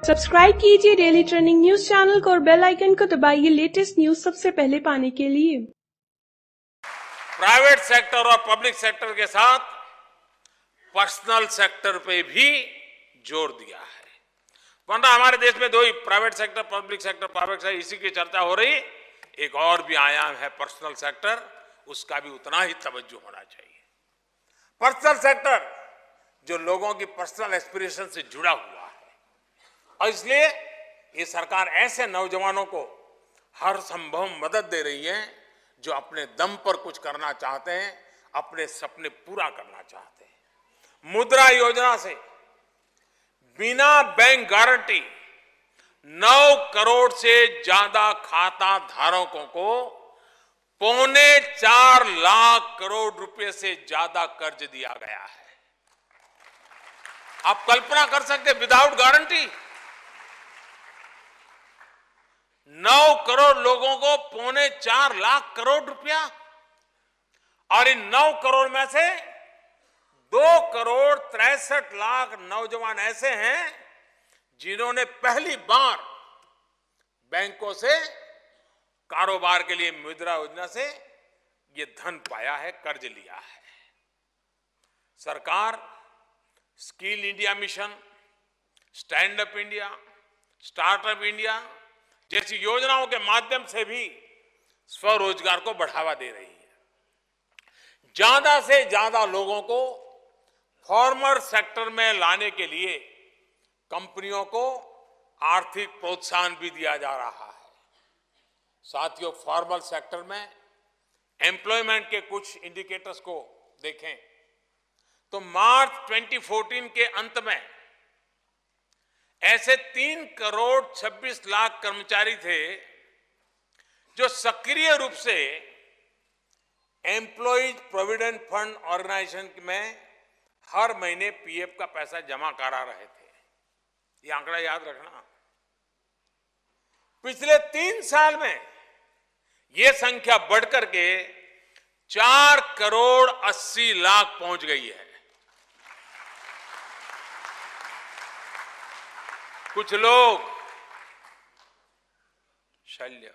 Subscribe कीजिए daily trending news channel को और बेल आइकन को दबाइए लेटेस्ट न्यूज सबसे पहले पाने के लिए। प्राइवेट सेक्टर और पब्लिक सेक्टर के साथ पर्सनल सेक्टर पे भी जोर दिया है। वरना हमारे देश में दो ही, private sector, public sector, private sector, इसी की चर्चा हो रही। एक और भी आयाम है पर्सनल सेक्टर, उसका भी उतना ही तवज्जो होना चाहिए। पर्सनल सेक्टर जो लोगों की पर्सनल एस्पिरेशन से जुड़ा हुआ है, और इसलिए ये सरकार ऐसे नौजवानों को हर संभव मदद दे रही है जो अपने दम पर कुछ करना चाहते हैं, अपने सपने पूरा करना चाहते हैं। मुद्रा योजना से बिना बैंक गारंटी 9 करोड़ से ज्यादा खाता धारकों को 4.25 लाख करोड़ रुपए से ज्यादा कर्ज दिया गया है। आप कल्पना कर सकते, विदाउट गारंटी 9 करोड़ लोगों को 4.25 लाख करोड़ रुपया, और इन 9 करोड़ में से 2 करोड़ 63 लाख नौजवान ऐसे हैं जिन्होंने पहली बार बैंकों से कारोबार के लिए मुद्रा योजना से ये धन पाया है, कर्ज लिया है। सरकार skill India mission, stand up India, startup India जैसी योजनाओं के माध्यम से भी स्वरोजगार को बढ़ावा दे रही है। ज्यादा से ज्यादा लोगों को फॉर्मल सेक्टर में लाने के लिए कंपनियों को आर्थिक प्रोत्साहन भी दिया जा रहा है। साथियों, फॉर्मल सेक्टर में एम्प्लॉयमेंट के कुछ इंडिकेटर्स को देखें तो मार्च 2014 के अंत में ऐसे 3 करोड़ 26 लाख कर्मचारी थे जो सक्रिय रूप से एम्प्लॉयज प्रोविडेंट फंड ऑर्गेनाइजेशन में हर महीने पीएफ का पैसा जमा करा रहे थे। ये आंकड़ा याद रखना। पिछले 3 साल में यह संख्या बढ़कर के 4 करोड़ 80 लाख पहुंच गई है। कुछ लोग शल्य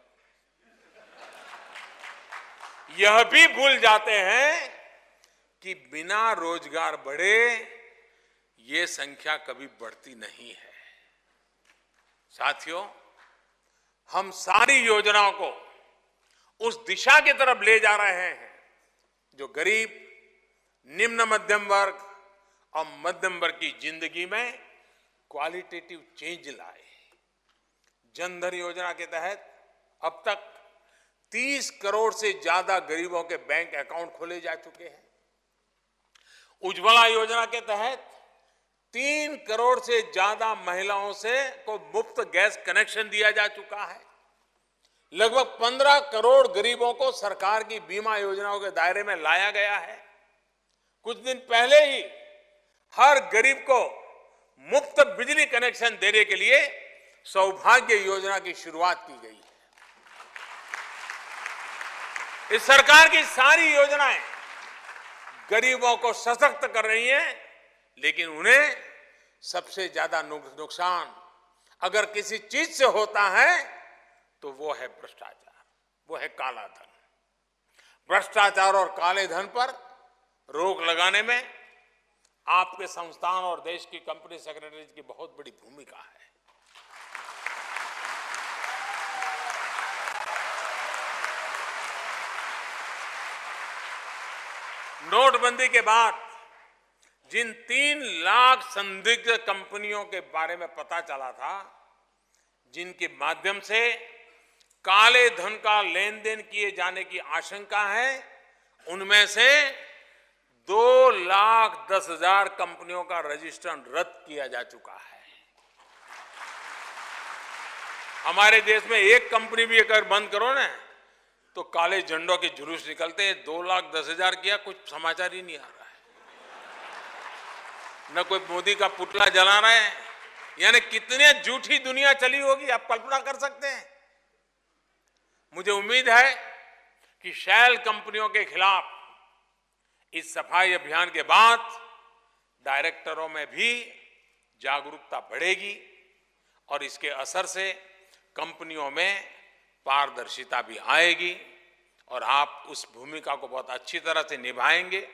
यह भी भूल जाते हैं कि बिना रोजगार बढ़े ये संख्या कभी बढ़ती नहीं है। साथियों, हम सारी योजनाओं को उस दिशा की तरफ ले जा रहे हैं जो गरीब, निम्न मध्यम वर्ग और मध्यम वर्ग की जिंदगी में क्वालिटेटिव चेंज लाए। जन धन योजना के तहत अब तक 30 करोड़ से ज्यादा गरीबों के बैंक अकाउंट खोले जा चुके हैं। उज्ज्वला योजना के तहत 3 करोड़ से ज्यादा महिलाओं को मुफ्त गैस कनेक्शन दिया जा चुका है। लगभग 15 करोड़ गरीबों को सरकार की बीमा योजनाओं के दायरे में लाया गया है। कुछ दिन पहले ही हर गरीब को मुफ्त बिजली कनेक्शन देने के लिए सौभाग्य योजना की शुरुआत की गई है। इस सरकार की सारी योजनाएं गरीबों को सशक्त कर रही हैं, लेकिन उन्हें सबसे ज्यादा नुकसान अगर किसी चीज से होता है तो वो है भ्रष्टाचार, वो है काला धन। भ्रष्टाचार और काले धन पर रोक लगाने में आपके संस्थान और देश की कंपनी सेक्रेटरीज की बहुत बड़ी भूमिका है। नोटबंदी के बाद जिन 3 लाख संदिग्ध कंपनियों के बारे में पता चला था, जिनके माध्यम से काले धन का लेन देन किए जाने की आशंका है, उनमें से 2,10,000 कंपनियों का रजिस्ट्रेशन रद्द किया जा चुका है। हमारे देश में एक कंपनी भी अगर बंद करो ना तो काले झंडों के जुलूस निकलते हैं। 2,10,000 किया, कुछ समाचार ही नहीं आ रहा है, न कोई मोदी का पुतला जला रहे हैं। यानी कितनी झूठी दुनिया चली होगी, आप कल्पना कर सकते हैं। मुझे उम्मीद है कि शैल कंपनियों के खिलाफ इस सफाई अभियान के बाद डायरेक्टरों में भी जागरूकता बढ़ेगी और इसके असर से कंपनियों में पारदर्शिता भी आएगी और आप उस भूमिका को बहुत अच्छी तरह से निभाएंगे।